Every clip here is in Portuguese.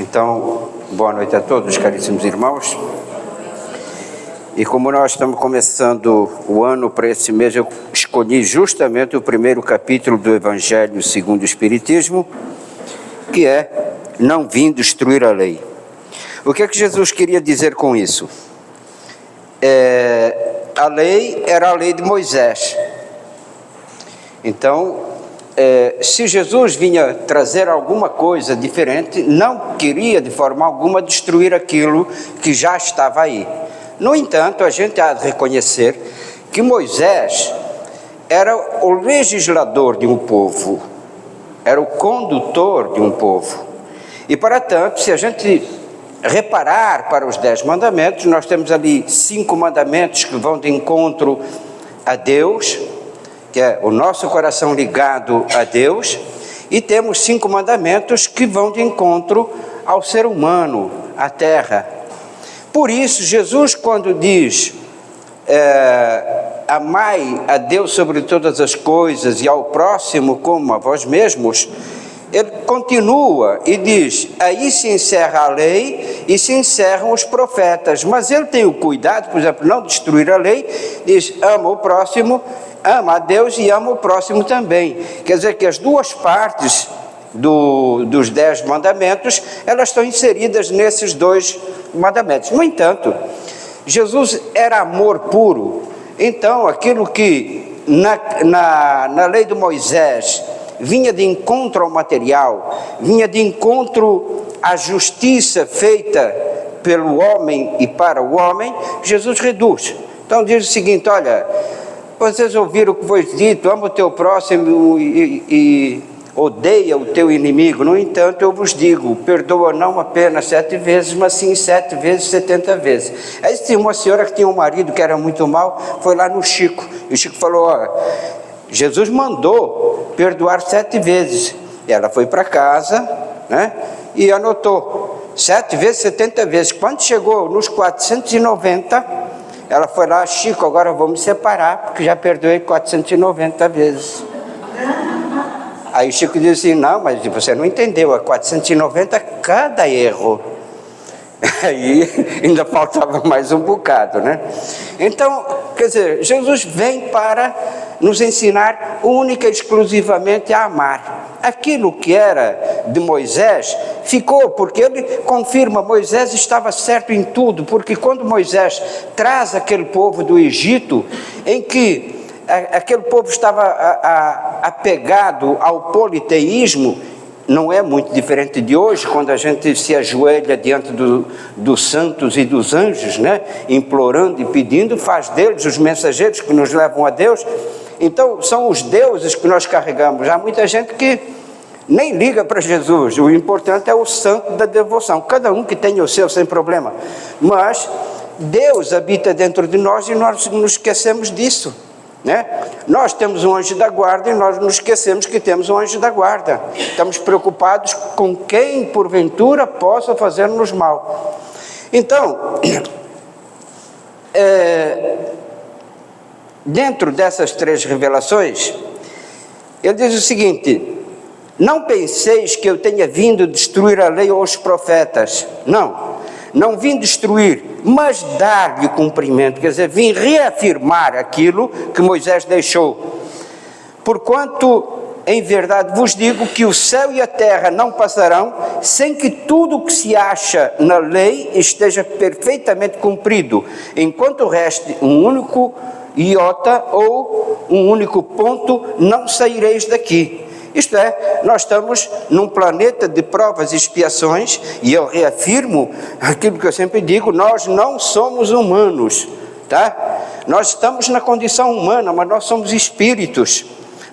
Então, boa noite a todos, caríssimos irmãos. E como nós estamos começando o ano para esse mês, eu escolhi justamente o primeiro capítulo do Evangelho segundo o Espiritismo, que é não vim destruir a lei. O que é que Jesus queria dizer com isso? A lei era a lei de Moisés. Então, se Jesus vinha trazer alguma coisa diferente, não queria de forma alguma destruir aquilo que já estava aí. No entanto, a gente há de reconhecer que Moisés era o legislador de um povo, era o condutor de um povo. E, para tanto, se a gente reparar para os 10 mandamentos, nós temos ali 5 mandamentos que vão de encontro a Deus, que é o nosso coração ligado a Deus, e temos 5 mandamentos que vão de encontro ao ser humano, à terra. Por isso, Jesus, quando diz, amai a Deus sobre todas as coisas e ao próximo como a vós mesmos, ele continua e diz, aí se encerra a lei e se encerram os profetas, mas ele tem o cuidado, por exemplo, não destruir a lei, diz, ama o próximo, ama a Deus e ama o próximo também. Quer dizer que as duas partes dos 10 mandamentos, elas estão inseridas nesses 2 mandamentos. No entanto, Jesus era amor puro, então aquilo que na lei de Moisés vinha de encontro ao material, vinha de encontro à justiça feita pelo homem e para o homem, Jesus reduz. Então diz o seguinte, olha, vocês ouviram o que foi dito, ama o teu próximo e odeia o teu inimigo. No entanto, eu vos digo, perdoa não apenas 7 vezes, mas sim 7 vezes, 70 vezes. Aí tinha uma senhora que tinha um marido que era muito mau, foi lá no Chico, e o Chico falou, ó, Jesus mandou perdoar 7 vezes. E ela foi para casa, né, e anotou, 7 vezes, 70 vezes. Quando chegou nos 490, ela foi lá, Chico, agora vou me separar, porque já perdoei 490 vezes. Aí o Chico disse assim, não, mas você não entendeu, é 490 cada erro. Aí ainda faltava mais um bocado, né? Então, quer dizer, Jesus vem para nos ensinar única e exclusivamente a amar. Aquilo que era de Moisés ficou, porque ele confirma, Moisés estava certo em tudo, porque quando Moisés traz aquele povo do Egito, em que aquele povo estava apegado ao politeísmo, não é muito diferente de hoje, quando a gente se ajoelha diante dos santos e dos anjos, né? Implorando e pedindo, faz deles os mensageiros que nos levam a Deus. Então, são os deuses que nós carregamos. Há muita gente que nem liga para Jesus, o importante é o santo da devoção, cada um que tenha o seu, sem problema. Mas Deus habita dentro de nós e nós nos esquecemos disso, né? Nós temos um anjo da guarda e nós nos esquecemos que temos um anjo da guarda. Estamos preocupados com quem porventura possa fazer-nos mal. Então, dentro dessas 3 revelações, ele diz o seguinte, não penseis que eu tenha vindo destruir a lei ou os profetas. Não vim destruir, mas dar-lhe cumprimento, quer dizer, vim reafirmar aquilo que Moisés deixou. Porquanto, em verdade vos digo que o céu e a terra não passarão sem que tudo o que se acha na lei esteja perfeitamente cumprido, enquanto reste um único iota ou um único ponto, não saireis daqui. Isto é, nós estamos num planeta de provas e expiações, e eu reafirmo aquilo que eu sempre digo, nós não somos humanos, tá? Nós estamos na condição humana, mas nós somos espíritos.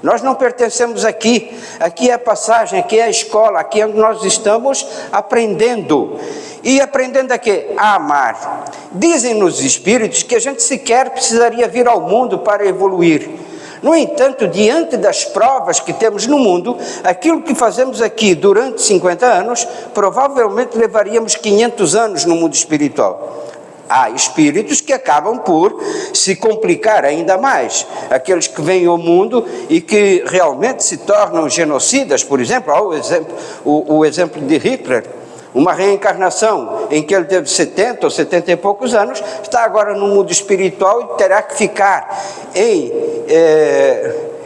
Nós não pertencemos aqui é a passagem, aqui é a escola, aqui é onde nós estamos aprendendo. E aprendendo a quê? A amar. Dizem os espíritos que a gente sequer precisaria vir ao mundo para evoluir. No entanto, diante das provas que temos no mundo, aquilo que fazemos aqui durante 50 anos, provavelmente levaríamos 500 anos no mundo espiritual. Há espíritos que acabam por se complicar ainda mais. Aqueles que vêm ao mundo e que realmente se tornam genocidas, por exemplo, há o exemplo de Hitler. uma reencarnação em que ele teve 70 ou 70 e poucos anos, está agora no mundo espiritual e terá que ficar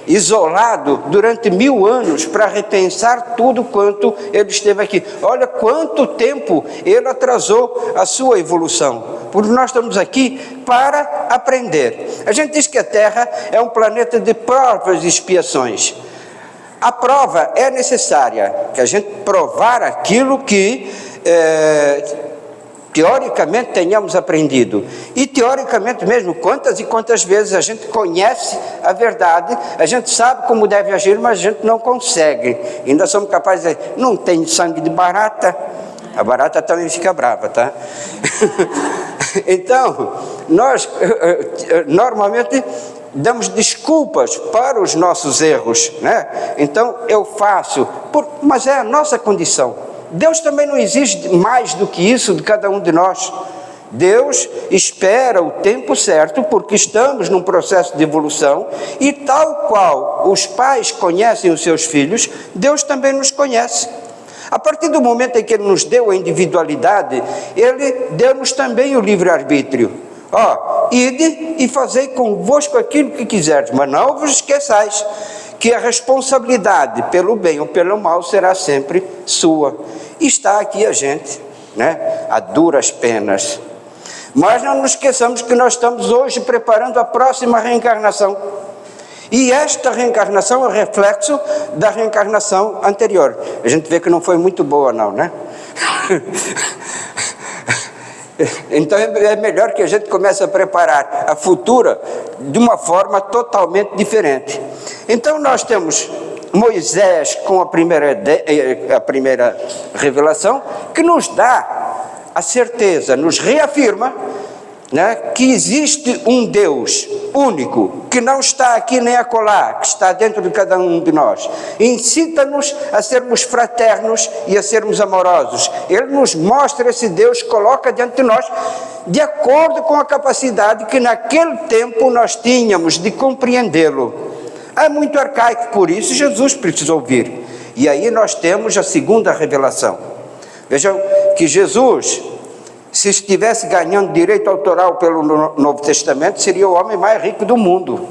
isolado durante 1000 anos para repensar tudo quanto ele esteve aqui. Olha quanto tempo ele atrasou a sua evolução, porque nós estamos aqui para aprender. A gente diz que a Terra é um planeta de provas e expiações. A prova é necessária, que a gente provar aquilo que teoricamente tenhamos aprendido, e teoricamente mesmo, quantas e quantas vezes a gente conhece a verdade, a gente sabe como deve agir, mas a gente não consegue, ainda somos capazes de dizer, não tem sangue de barata, a barata também fica brava, tá? Então, nós normalmente damos desculpas para os nossos erros, né? Então eu faço, mas é a nossa condição. Deus também não exige mais do que isso de cada um de nós. Deus espera o tempo certo, porque estamos num processo de evolução, e tal qual os pais conhecem os seus filhos, Deus também nos conhece. A partir do momento em que Ele nos deu a individualidade, Ele deu-nos também o livre-arbítrio. Ide e fazei convosco aquilo que quiserdes, mas não vos esqueçais que a responsabilidade pelo bem ou pelo mal será sempre sua. E está aqui a gente, né, a duras penas. Mas não nos esqueçamos que nós estamos hoje preparando a próxima reencarnação. E esta reencarnação é reflexo da reencarnação anterior. A gente vê que não foi muito boa não, né? Então é melhor que a gente comece a preparar a futura de uma forma totalmente diferente. Então nós temos Moisés com a primeira revelação, que nos dá a certeza, nos reafirma, né, que existe um Deus único, que não está aqui nem acolá, que está dentro de cada um de nós. Incita-nos a sermos fraternos e a sermos amorosos. Ele nos mostra esse Deus, coloca diante de nós, de acordo com a capacidade que naquele tempo nós tínhamos de compreendê-lo. É muito arcaico, por isso Jesus precisou vir. E aí nós temos a segunda revelação. Vejam que Jesus, se estivesse ganhando direito autoral pelo Novo Testamento, seria o homem mais rico do mundo.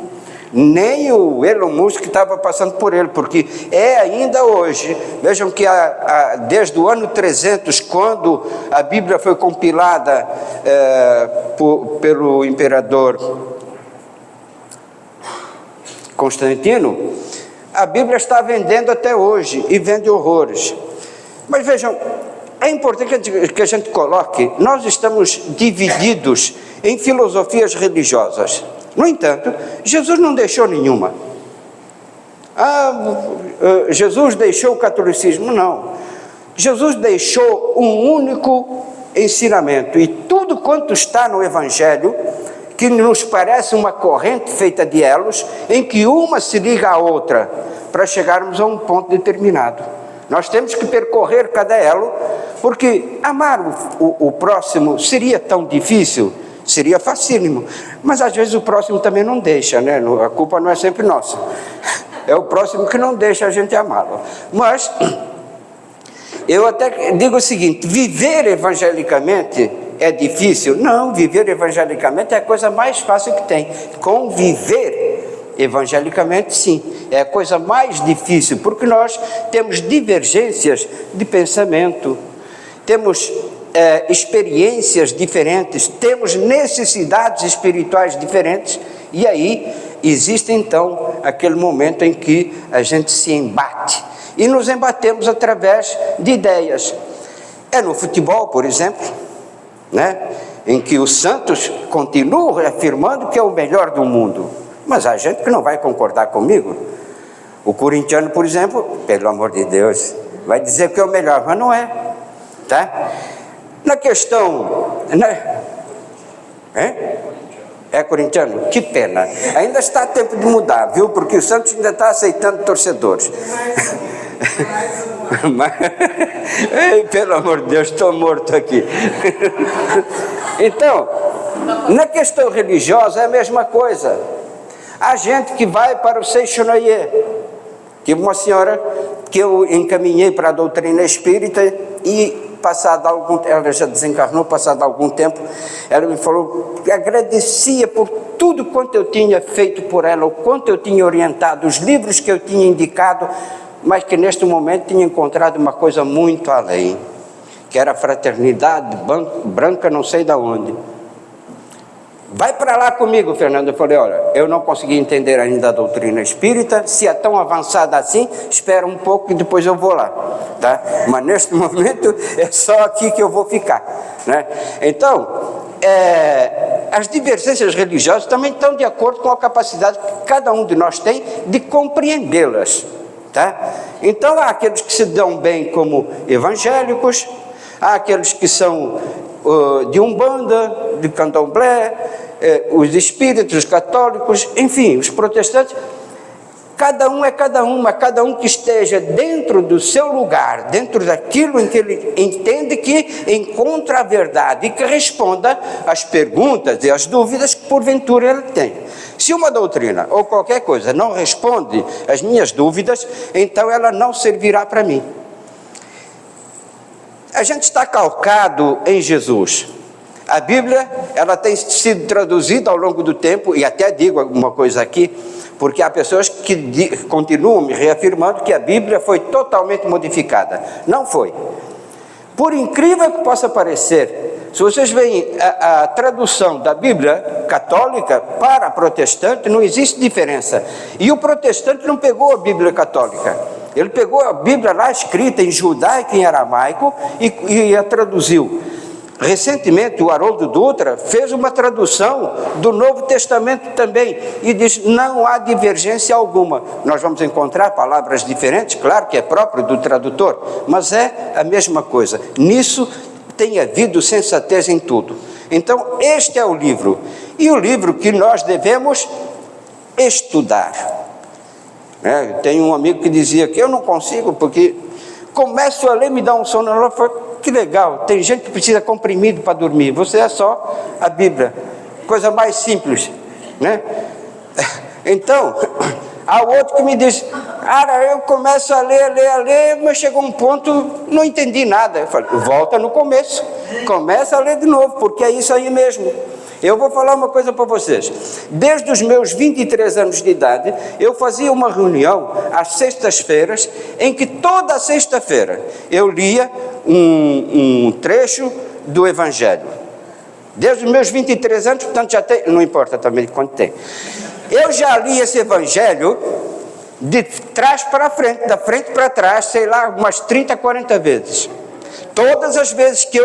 Nem o Elon Musk estava passando por ele, porque é ainda hoje. Vejam que desde o ano 300, quando a Bíblia foi compilada pelo imperador Constantino, a Bíblia está vendendo até hoje, e vende horrores. Mas vejam, é importante que a gente coloque, nós estamos divididos em filosofias religiosas. No entanto, Jesus não deixou nenhuma. Jesus deixou o catolicismo? Não. Jesus deixou um único ensinamento, e tudo quanto está no Evangelho, que nos parece uma corrente feita de elos, em que uma se liga à outra, para chegarmos a um ponto determinado. Nós temos que percorrer cada elo, porque amar o próximo seria tão difícil? Seria facílimo, mas às vezes o próximo também não deixa, né? A culpa não é sempre nossa, é o próximo que não deixa a gente amá-lo. Mas eu até digo o seguinte: viver evangelicamente é difícil? Não, viver evangelicamente é a coisa mais fácil que tem. Conviver evangelicamente, sim, é a coisa mais difícil, porque nós temos divergências de pensamento, temos experiências diferentes, temos necessidades espirituais diferentes, e aí existe então aquele momento em que a gente se embate, e nos embatemos através de ideias. É no futebol, por exemplo, né, em que o Santos continua afirmando que é o melhor do mundo, mas há gente que não vai concordar comigo. O corintiano, por exemplo, pelo amor de Deus, vai dizer que é o melhor, mas não é, tá? Na questão, né? É corintiano? Que pena, ainda está a tempo de mudar, viu? Porque o Santos ainda está aceitando torcedores. Mas, pelo amor de Deus, estou morto aqui. Então, na questão religiosa é a mesma coisa. Há gente que vai para o Seixonoye. Tive uma senhora que eu encaminhei para a doutrina espírita, e passado ela já desencarnou, passado algum tempo, ela me falou que agradecia por tudo quanto eu tinha feito por ela, o quanto eu tinha orientado, os livros que eu tinha indicado, mas que neste momento tinha encontrado uma coisa muito além, que era a fraternidade branca não sei de onde. Vai para lá comigo, Fernando. Eu falei, olha, eu não consegui entender ainda a doutrina espírita, se é tão avançada assim, espera um pouco e depois eu vou lá, tá? Mas neste momento é só aqui que eu vou ficar, né? Então, as divergências religiosas também estão de acordo com a capacidade que cada um de nós tem de compreendê-las, tá? Então, há aqueles que se dão bem como evangélicos, há aqueles que são de Umbanda, de Candomblé, os espíritos, os católicos, enfim, os protestantes. Cada um é cada um, mas cada um que esteja dentro do seu lugar, dentro daquilo em que ele entende que encontra a verdade e que responda às perguntas e às dúvidas que porventura ele tem. Se uma doutrina ou qualquer coisa não responde às minhas dúvidas, então ela não servirá para mim. A gente está calcado em Jesus. A Bíblia, ela tem sido traduzida ao longo do tempo, e até digo alguma coisa aqui, porque há pessoas que continuam me reafirmando que a Bíblia foi totalmente modificada. Não foi. Por incrível que possa parecer, se vocês veem a tradução da Bíblia católica para a protestante, não existe diferença. E o protestante não pegou a Bíblia católica. Ele pegou a Bíblia lá escrita em judaico e em aramaico e a traduziu. Recentemente, o Haroldo Dutra fez uma tradução do Novo Testamento também e diz, não há divergência alguma. Nós vamos encontrar palavras diferentes, claro que é próprio do tradutor, mas é a mesma coisa. Nisso tem havido sensatez em tudo. Então, este é o livro. E o livro que nós devemos estudar. Tem um amigo que dizia que eu não consigo, porque começo a ler, me dá um sono. Eu falei, que legal, tem gente que precisa comprimido para dormir, você é só a Bíblia, coisa mais simples, né? Então, há outro que me diz, cara, eu começo a ler, mas chegou um ponto, não entendi nada. Eu falei, volta no começo, começa a ler de novo, porque é isso aí mesmo. Eu vou falar uma coisa para vocês. Desde os meus 23 anos de idade, eu fazia uma reunião às sextas-feiras, em que toda sexta-feira eu lia um trecho do Evangelho. Desde os meus 23 anos, portanto já tem, não importa também quanto tem. Eu já li esse Evangelho de trás para frente, da frente para trás, sei lá, umas 30, 40 vezes. Todas as vezes que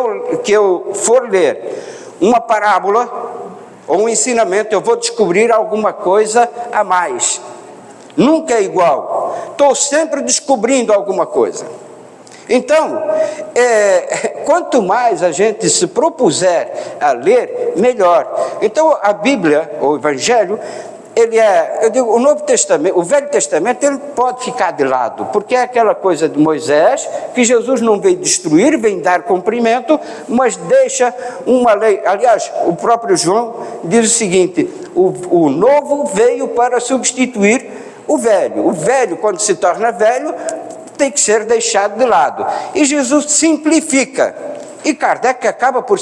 eu for ler uma parábola ou um ensinamento, eu vou descobrir alguma coisa a mais. Nunca é igual. Estou sempre descobrindo alguma coisa. Então, quanto mais a gente se propuser a ler, melhor. Então, a Bíblia, o Evangelho, ele eu digo, o Novo Testamento, o Velho Testamento, ele pode ficar de lado, porque é aquela coisa de Moisés, que Jesus não veio destruir, vem dar cumprimento, mas deixa uma lei. Aliás, o próprio João diz o seguinte, o novo veio para substituir o velho. O velho, quando se torna velho, tem que ser deixado de lado. E Jesus simplifica. E Kardec acaba por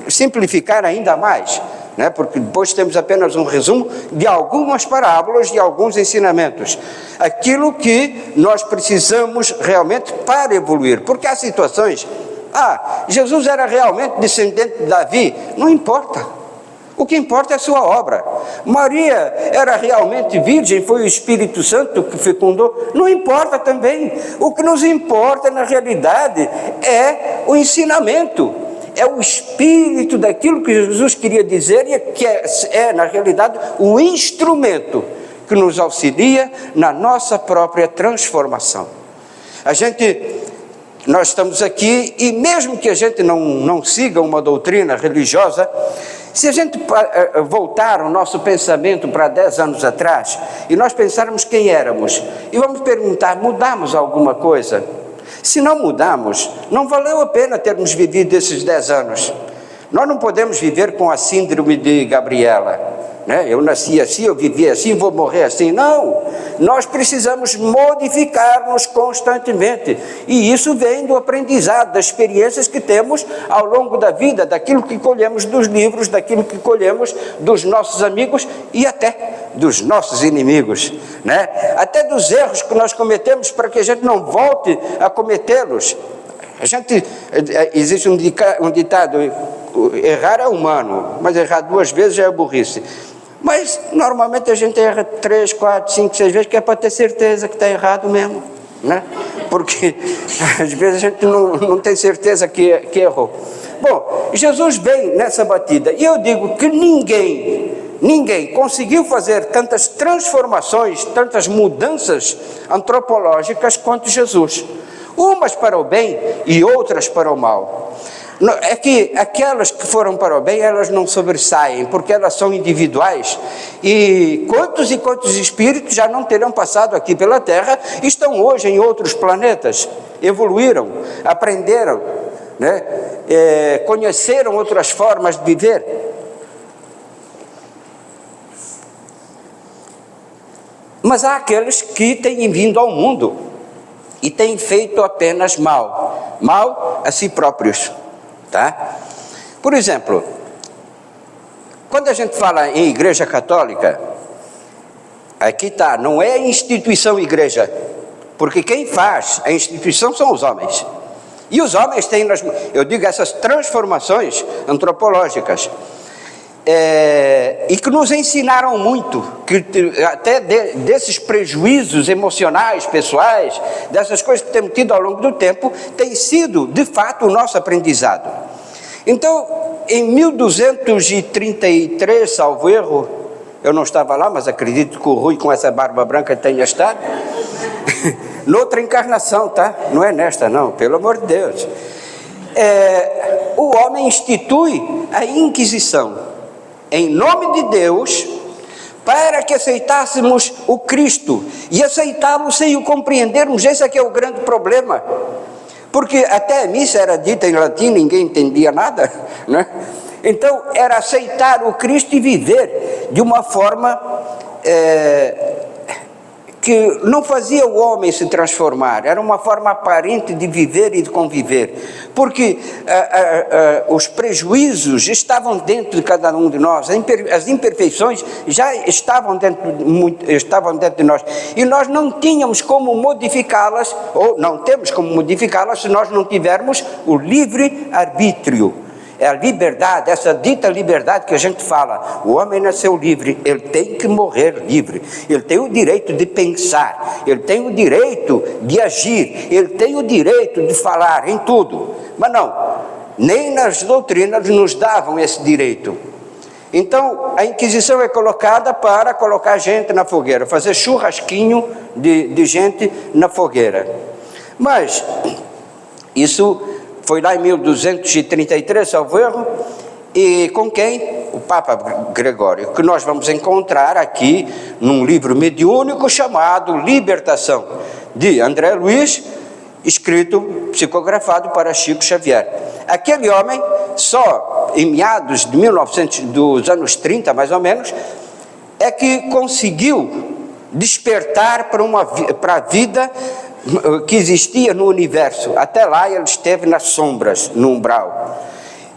simplificar ainda mais, né? Porque depois temos apenas um resumo de algumas parábolas, de alguns ensinamentos. Aquilo que nós precisamos realmente para evoluir. Porque há situações, Jesus era realmente descendente de Davi, não importa. O que importa é a sua obra. Maria era realmente virgem, foi o Espírito Santo que fecundou, não importa também. O que nos importa na realidade é o ensinamento, é o espírito daquilo que Jesus queria dizer e que é na realidade o instrumento que nos auxilia na nossa própria transformação. Nós estamos aqui e mesmo que a gente não siga uma doutrina religiosa, se a gente voltar o nosso pensamento para 10 anos atrás e nós pensarmos quem éramos e vamos perguntar, mudamos alguma coisa? Se não mudamos, não valeu a pena termos vivido esses 10 anos. Nós não podemos viver com a síndrome de Gabriela, né? Eu nasci assim, eu vivi assim, vou morrer assim. Não, nós precisamos modificar-nos constantemente, e isso vem do aprendizado, das experiências que temos ao longo da vida, daquilo que colhemos dos livros, daquilo que colhemos dos nossos amigos e até dos nossos inimigos, né? Até dos erros que nós cometemos, para que a gente não volte a cometê-los. Existe um ditado: errar é humano, mas errar 2 vezes já é burrice. Mas normalmente a gente erra 3, 4, 5, 6 vezes, que é para ter certeza que está errado mesmo, né? Porque às vezes a gente não tem certeza que errou. Bom, Jesus vem nessa batida, e eu digo que ninguém conseguiu fazer tantas transformações, tantas mudanças antropológicas quanto Jesus. Umas para o bem e outras para o mal. É que aquelas que foram para o bem, elas não sobressaem, porque elas são individuais, e quantos espíritos já não terão passado aqui pela Terra, estão hoje em outros planetas, evoluíram, aprenderam, né? Conheceram outras formas de viver. Mas há aqueles que têm vindo ao mundo e têm feito apenas mal a si próprios, tá? Por exemplo, quando a gente fala em igreja católica, aqui está, não é a instituição igreja, porque quem faz a instituição são os homens, e os homens têm, eu digo, essas transformações antropológicas, e que nos ensinaram muito, que até desses prejuízos emocionais, pessoais, dessas coisas que temos tido ao longo do tempo, tem sido, de fato, o nosso aprendizado. Então, em 1233, salvo erro, eu não estava lá, mas acredito que o Rui, com essa barba branca, tenha estado, noutra encarnação, tá? Não é nesta, não, pelo amor de Deus. O homem institui a Inquisição, em nome de Deus, para que aceitássemos o Cristo, e aceitá-lo sem o compreendermos. Esse é que é o grande problema, porque até a missa era dita em latim, ninguém entendia nada, né? Então era aceitar o Cristo e viver de uma forma que não fazia o homem se transformar, era uma forma aparente de viver e de conviver, porque os prejuízos estavam dentro de cada um de nós, as imperfeições já estavam dentro de nós, e nós não tínhamos como modificá-las, ou não temos como modificá-las, se nós não tivermos o livre-arbítrio. É a liberdade, essa dita liberdade que a gente fala. O homem nasceu livre, ele tem que morrer livre, ele tem o direito de pensar, ele tem o direito de agir, ele tem o direito de falar em tudo. Mas não, nem nas doutrinas nos davam esse direito. Então a Inquisição é colocada para colocar gente na fogueira, fazer churrasquinho de gente na fogueira. Mas isso foi lá em 1233, salvo erro, e com quem? O Papa Gregório, que nós vamos encontrar aqui num livro mediúnico chamado Libertação, de André Luiz, escrito, psicografado para Chico Xavier. Aquele homem, só em meados de dos anos 30, mais ou menos, é que conseguiu despertar para a vida que existia no universo. Até lá ele esteve nas sombras, no umbral.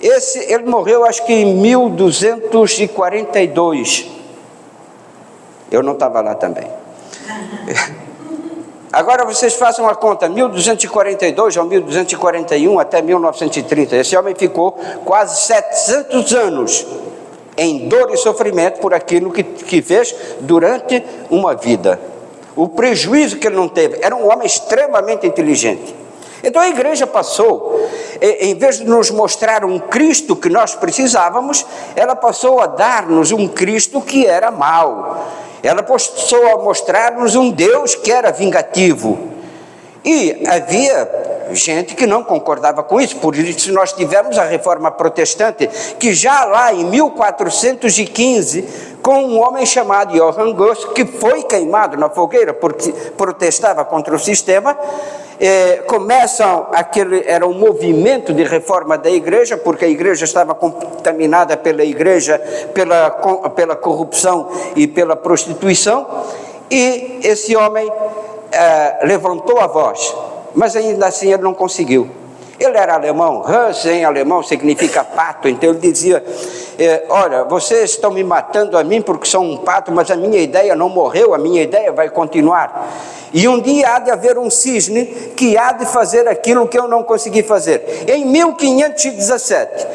Ele morreu acho que em 1242. Eu não estava lá também. Agora vocês façam a conta, 1242 ou 1241 até 1930. Esse homem ficou quase 700 anos em dor e sofrimento por aquilo que fez durante uma vida. O prejuízo que ele não teve, era um homem extremamente inteligente. Então a igreja passou, em vez de nos mostrar um Cristo que nós precisávamos, ela passou a dar-nos um Cristo que era mau. Ela passou a mostrar-nos um Deus que era vingativo. E havia gente que não concordava com isso, por isso nós tivemos a Reforma Protestante, que já lá em 1415, com um homem chamado Johann Gosch, que foi queimado na fogueira porque protestava contra o sistema, começam era um movimento de reforma da igreja, porque a igreja estava contaminada pela corrupção e pela prostituição, e esse homem levantou a voz, mas ainda assim ele não conseguiu. Ele era alemão, Hans em alemão significa pato, então ele dizia, olha, vocês estão me matando a mim porque sou um pato, mas a minha ideia não morreu, a minha ideia vai continuar. E um dia há de haver um cisne que há de fazer aquilo que eu não consegui fazer. Em 1517,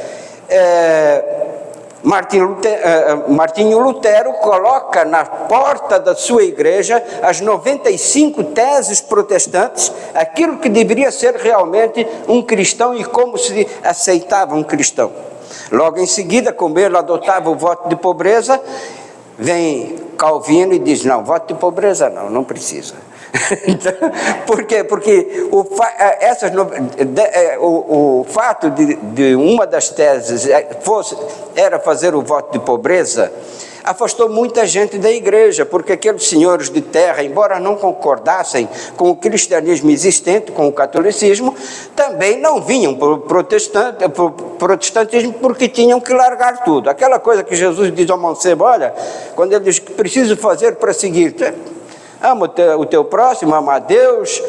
Martinho Lutero coloca na porta da sua igreja as 95 teses protestantes, aquilo que deveria ser realmente um cristão e como se aceitava um cristão. Logo em seguida, como ele adotava o voto de pobreza, vem Calvino e diz, não, voto de pobreza não precisa. Então, por quê? Porque o fato de uma das teses era fazer o voto de pobreza, afastou muita gente da igreja, porque aqueles senhores de terra, embora não concordassem com o cristianismo existente, com o catolicismo, também não vinham para o protestantismo porque tinham que largar tudo. Aquela coisa que Jesus diz ao mancebo, olha, quando ele diz que preciso fazer para seguir, ama o teu próximo, ama a Deus,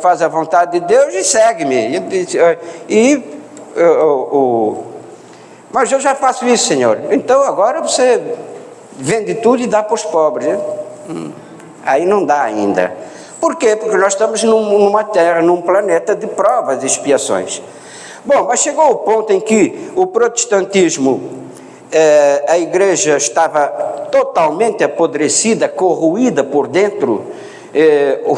faz a vontade de Deus e segue-me. Mas eu já faço isso, Senhor. Então agora você vende tudo e dá para os pobres. Aí não dá ainda. Por quê? Porque nós estamos numa terra, num planeta de provas e expiações. Bom, mas chegou o ponto em que o protestantismo, a igreja estava totalmente apodrecida, corroída por dentro.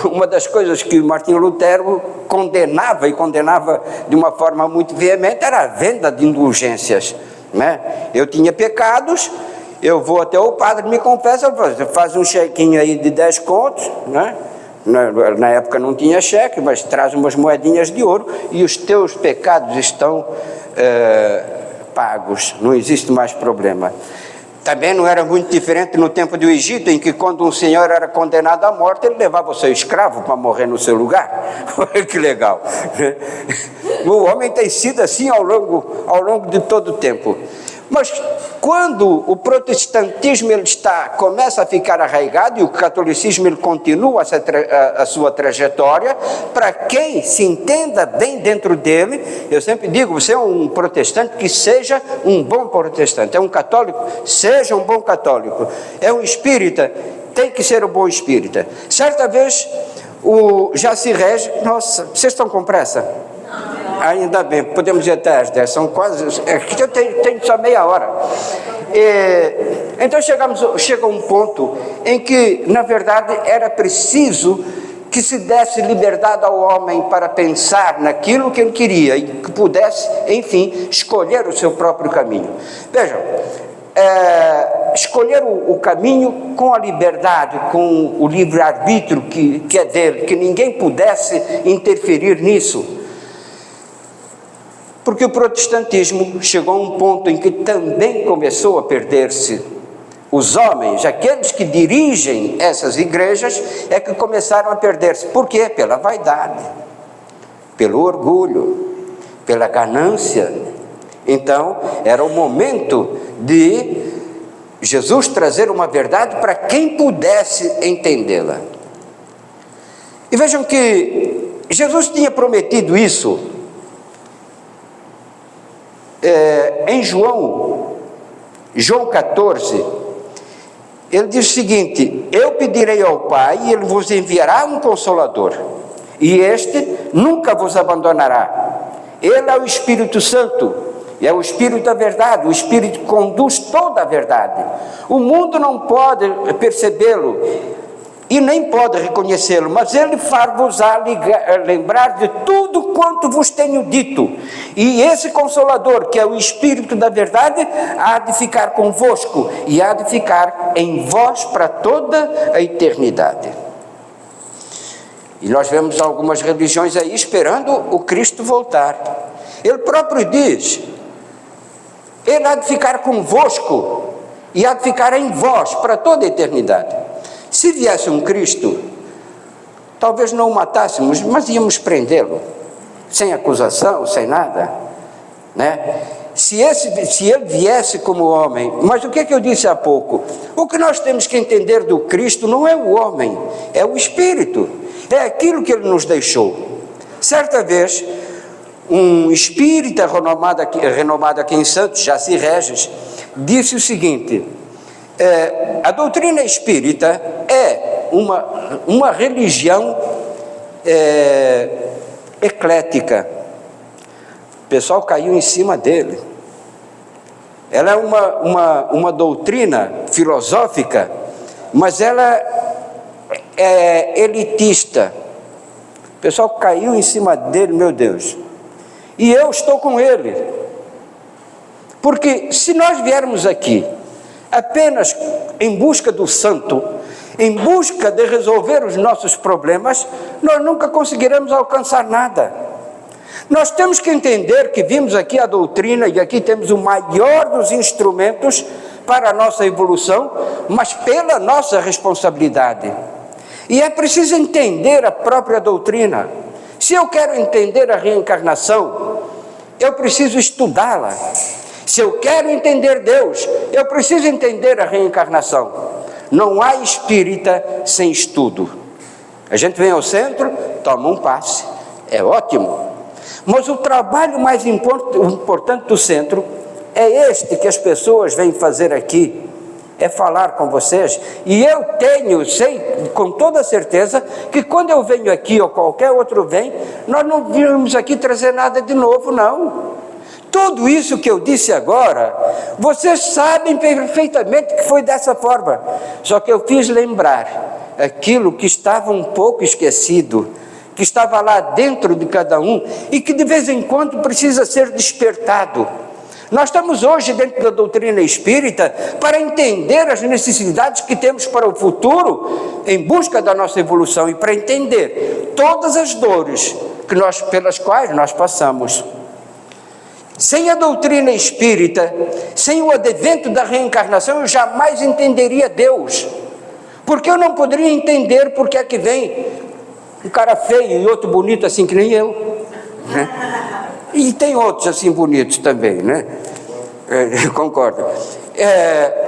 Uma das coisas que Martinho Lutero condenava, e condenava de uma forma muito veemente, era a venda de indulgências, né? Eu tinha pecados, eu vou até o padre, me confessa, faz um chequinho aí de 10 contos, né? Na época não tinha cheque, mas traz umas moedinhas de ouro e os teus pecados estão pagos, não existe mais problema. Também não era muito diferente no tempo do Egito, em que quando um senhor era condenado à morte, ele levava o seu escravo para morrer no seu lugar. Olha que legal. O homem tem sido assim ao longo de todo o tempo. Mas quando o protestantismo começa a ficar arraigado e o catolicismo ele continua a sua trajetória, para quem se entenda bem dentro dele, eu sempre digo, você é um protestante, que seja um bom protestante, é um católico, seja um bom católico, é um espírita, tem que ser um bom espírita. Certa vez, o Jaci Regi, nossa, vocês estão com pressa? Ainda bem, podemos ir até às 10, são quase, eu tenho só meia hora. Então chega um ponto em que, na verdade, era preciso que se desse liberdade ao homem para pensar naquilo que ele queria e que pudesse, enfim, escolher o seu próprio caminho. Vejam, escolher o caminho com a liberdade, com o livre-arbítrio que é dele, que ninguém pudesse interferir nisso. Porque o protestantismo chegou a um ponto em que também começou a perder-se. Os homens, aqueles que dirigem essas igrejas, é que começaram a perder-se. Por quê? Pela vaidade, pelo orgulho, pela ganância. Então, era o momento de Jesus trazer uma verdade para quem pudesse entendê-la. E vejam que Jesus tinha prometido isso. Em João 14, ele diz o seguinte: eu pedirei ao Pai e ele vos enviará um Consolador, e este nunca vos abandonará. Ele é o Espírito Santo, é o Espírito da verdade, o Espírito que conduz toda a verdade. O mundo não pode percebê-lo e nem pode reconhecê-lo, mas ele far-vos-á lembrar de tudo quanto vos tenho dito. E esse Consolador, que é o Espírito da verdade, há de ficar convosco e há de ficar em vós para toda a eternidade. E nós vemos algumas religiões aí esperando o Cristo voltar. Ele próprio diz, ele há de ficar convosco e há de ficar em vós para toda a eternidade. Se viesse um Cristo talvez não o matássemos, mas íamos prendê-lo, sem acusação, sem nada, né? Se ele viesse como homem, mas o que é que eu disse há pouco? O que nós temos que entender do Cristo não é o homem, é o Espírito, é aquilo que ele nos deixou. Certa vez, um espírita renomado aqui em Santos, Jaci Regis, disse o seguinte: a doutrina espírita é uma religião eclética. O pessoal caiu em cima dele. Ela é uma doutrina filosófica, mas ela é elitista. O pessoal caiu em cima dele, meu Deus. E eu estou com ele. Porque se nós viermos aqui apenas em busca do santo, em busca de resolver os nossos problemas, nós nunca conseguiremos alcançar nada. Nós temos que entender que vimos aqui a doutrina e aqui temos o maior dos instrumentos para a nossa evolução, mas pela nossa responsabilidade. E é preciso entender a própria doutrina. Se eu quero entender a reencarnação, eu preciso estudá-la. Se eu quero entender Deus, eu preciso entender a reencarnação. Não há espírita sem estudo. A gente vem ao centro, toma um passe, é ótimo. Mas o trabalho mais importante do centro é este que as pessoas vêm fazer aqui, é falar com vocês. E eu sei com toda certeza que quando eu venho aqui ou qualquer outro vem, nós não viemos aqui trazer nada de novo, não. Tudo isso que eu disse agora, vocês sabem perfeitamente que foi dessa forma. Só que eu fiz lembrar aquilo que estava um pouco esquecido, que estava lá dentro de cada um e que de vez em quando precisa ser despertado. Nós estamos hoje dentro da doutrina espírita para entender as necessidades que temos para o futuro em busca da nossa evolução e para entender todas as dores pelas quais nós passamos. Sem a doutrina espírita, sem o advento da reencarnação, eu jamais entenderia Deus, porque eu não poderia entender por que é que vem um cara feio e outro bonito assim que nem eu, né? E tem outros assim bonitos também, né? Concordo.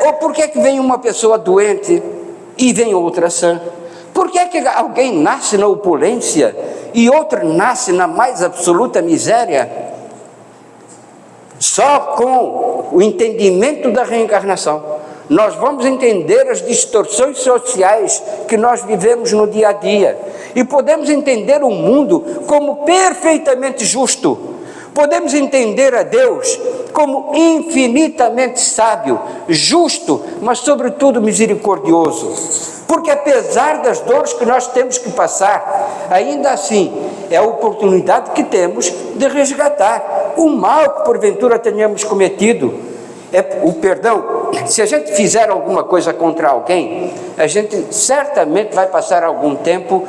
Ou por que é que vem uma pessoa doente e vem outra sã? Por que é que alguém nasce na opulência e outro nasce na mais absoluta miséria? Só com o entendimento da reencarnação nós vamos entender as distorções sociais que nós vivemos no dia a dia e podemos entender o mundo como perfeitamente justo. Podemos entender a Deus como infinitamente sábio, justo, mas sobretudo misericordioso. Porque apesar das dores que nós temos que passar, ainda assim é a oportunidade que temos de resgatar o mal que porventura tenhamos cometido. O perdão, se a gente fizer alguma coisa contra alguém, a gente certamente vai passar algum tempo,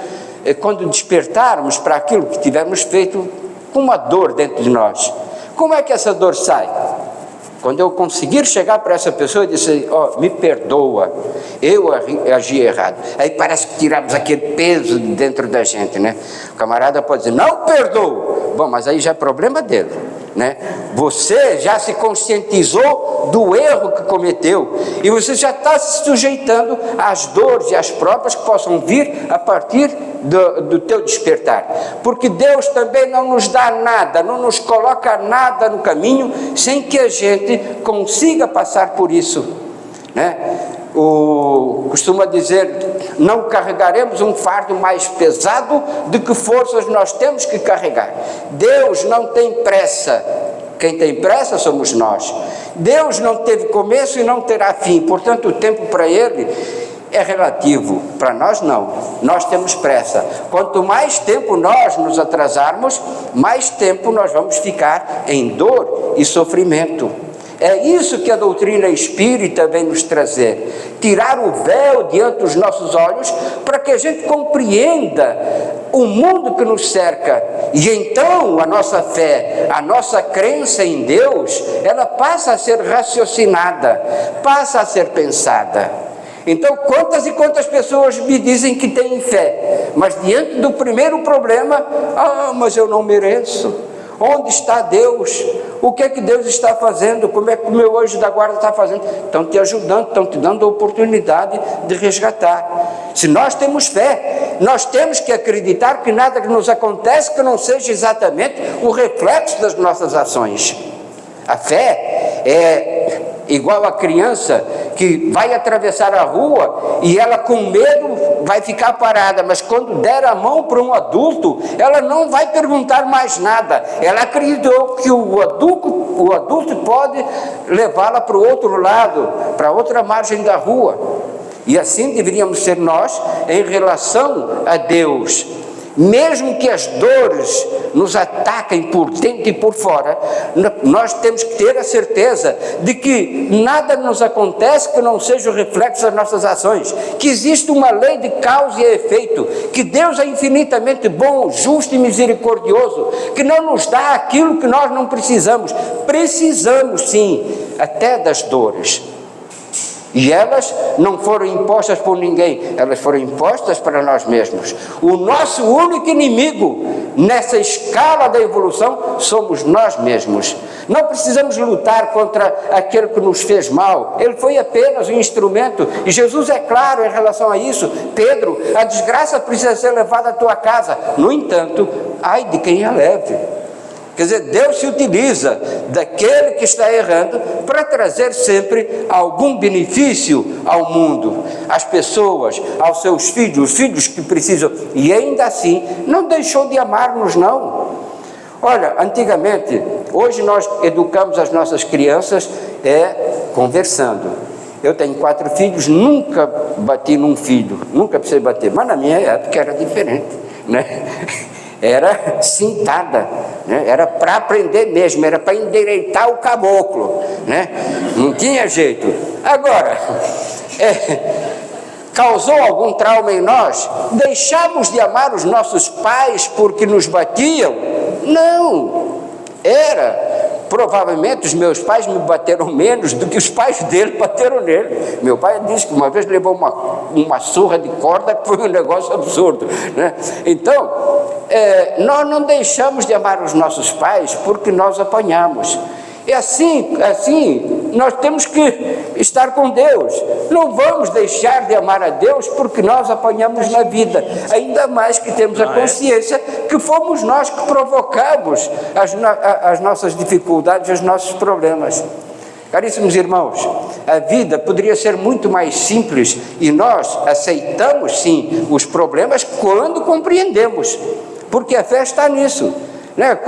quando despertarmos para aquilo que tivermos feito, com uma dor dentro de nós. Como é que essa dor sai? Quando eu conseguir chegar para essa pessoa e dizer, me perdoa, eu agi errado. Aí parece que tiramos aquele peso de dentro da gente, né? O camarada pode dizer, não perdoo. Bom, mas aí já é problema dele, né? Você já se conscientizou do erro que cometeu e você já está se sujeitando às dores e às provas que possam vir a partir do teu despertar, porque Deus também não nos dá nada, não nos coloca nada no caminho sem que a gente consiga passar por isso, né? Costuma dizer, não carregaremos um fardo mais pesado do que forças nós temos que carregar. Deus não tem pressa, quem tem pressa somos nós. Deus não teve começo e não terá fim, portanto o tempo para Ele é relativo, para nós não, nós temos pressa. Quanto mais tempo nós nos atrasarmos, mais tempo nós vamos ficar em dor e sofrimento. É isso que a doutrina espírita vem nos trazer, tirar o véu diante dos nossos olhos, para que a gente compreenda o mundo que nos cerca, e então a nossa fé, a nossa crença em Deus, ela passa a ser raciocinada, passa a ser pensada. Então, quantas e quantas pessoas me dizem que têm fé, mas diante do primeiro problema, mas eu não mereço. Onde está Deus? O que é que Deus está fazendo? Como é que o meu anjo da guarda está fazendo? Estão te ajudando, estão te dando a oportunidade de resgatar. Se nós temos fé, nós temos que acreditar que nada que nos acontece que não seja exatamente o reflexo das nossas ações. A fé é igual a criança que vai atravessar a rua e ela com medo vai ficar parada, mas quando der a mão para um adulto, ela não vai perguntar mais nada. Ela acreditou que o adulto pode levá-la para o outro lado, para outra margem da rua. E assim deveríamos ser nós em relação a Deus. Mesmo que as dores nos ataquem por dentro e por fora, nós temos que ter a certeza de que nada nos acontece que não seja o reflexo das nossas ações, que existe uma lei de causa e efeito, que Deus é infinitamente bom, justo e misericordioso, que não nos dá aquilo que nós não precisamos. Precisamos sim, até das dores. E elas não foram impostas por ninguém, elas foram impostas para nós mesmos. O nosso único inimigo nessa escala da evolução somos nós mesmos. Não precisamos lutar contra aquele que nos fez mal, ele foi apenas um instrumento, e Jesus é claro em relação a isso. Pedro, a desgraça precisa ser levada à tua casa, no entanto, ai de quem a leve. Quer dizer, Deus se utiliza daquele que está errando para trazer sempre algum benefício ao mundo, às pessoas, aos seus filhos, os filhos que precisam, e ainda assim não deixou de amar-nos, não. Olha, antigamente, hoje nós educamos as nossas crianças conversando. Eu tenho 4 filhos, nunca bati num filho, nunca precisei bater, mas na minha época era diferente, né? Era cintada, né? Era para aprender mesmo, era para endireitar o caboclo, né? Não tinha jeito. Agora, causou algum trauma em nós? Deixamos de amar os nossos pais porque nos batiam? Não, provavelmente os meus pais me bateram menos do que os pais dele bateram nele. Meu pai disse que uma vez levou uma surra de corda que foi um negócio absurdo, né? Então, nós não deixamos de amar os nossos pais porque nós apanhamos. E assim, nós temos que estar com Deus. Não vamos deixar de amar a Deus porque nós apanhamos na vida. Ainda mais que temos a consciência que fomos nós que provocamos as nossas dificuldades, os nossos problemas. Caríssimos irmãos, a vida poderia ser muito mais simples e nós aceitamos sim os problemas quando compreendemos, porque a fé está nisso. Né?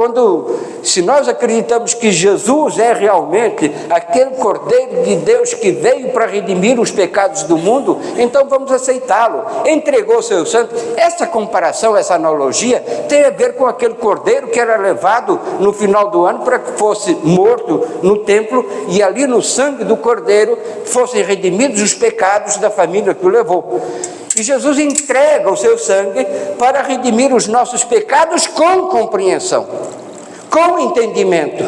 Se nós acreditamos que Jesus é realmente aquele Cordeiro de Deus que veio para redimir os pecados do mundo, então vamos aceitá-lo. Entregou seu sangue. Essa comparação, essa analogia tem a ver com aquele Cordeiro que era levado no final do ano para que fosse morto no templo e ali no sangue do Cordeiro fossem redimidos os pecados da família que o levou. E Jesus entrega o seu sangue para redimir os nossos pecados com compreensão, com entendimento.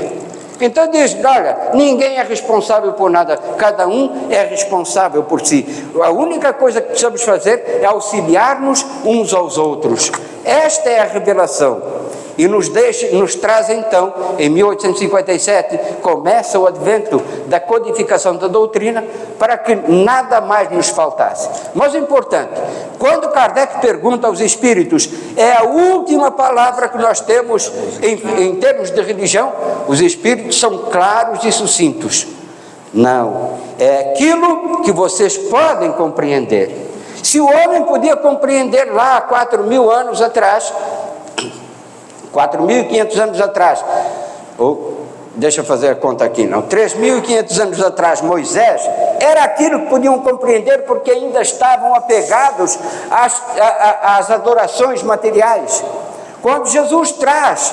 Então diz, olha, ninguém é responsável por nada, cada um é responsável por si. A única coisa que precisamos fazer é auxiliar-nos uns aos outros. Esta é a revelação. E nos traz então, em 1857, começa o advento da codificação da doutrina para que nada mais nos faltasse. Mas o importante, quando Kardec pergunta aos espíritos, é a última palavra que nós temos em termos de religião, os espíritos são claros e sucintos. Não, é aquilo que vocês podem compreender. Se o homem podia compreender lá há 4.000 anos atrás, 4.500 anos atrás, deixa eu fazer a conta aqui, 3.500 anos atrás, Moisés, era aquilo que podiam compreender porque ainda estavam apegados às adorações materiais. Quando Jesus traz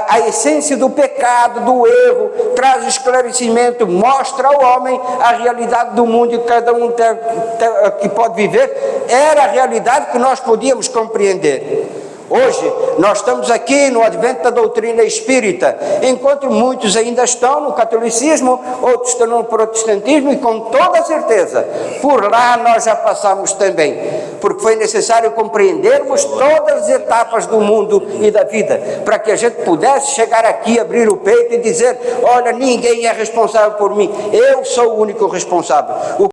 a essência do pecado, do erro, traz esclarecimento, mostra ao homem a realidade do mundo que cada um que pode viver, era a realidade que nós podíamos compreender. Hoje, nós estamos aqui no advento da doutrina espírita, enquanto muitos ainda estão no catolicismo, outros estão no protestantismo, e com toda certeza, por lá nós já passamos também, porque foi necessário compreendermos todas as etapas do mundo e da vida, para que a gente pudesse chegar aqui, abrir o peito e dizer: olha, ninguém é responsável por mim, eu sou o único responsável.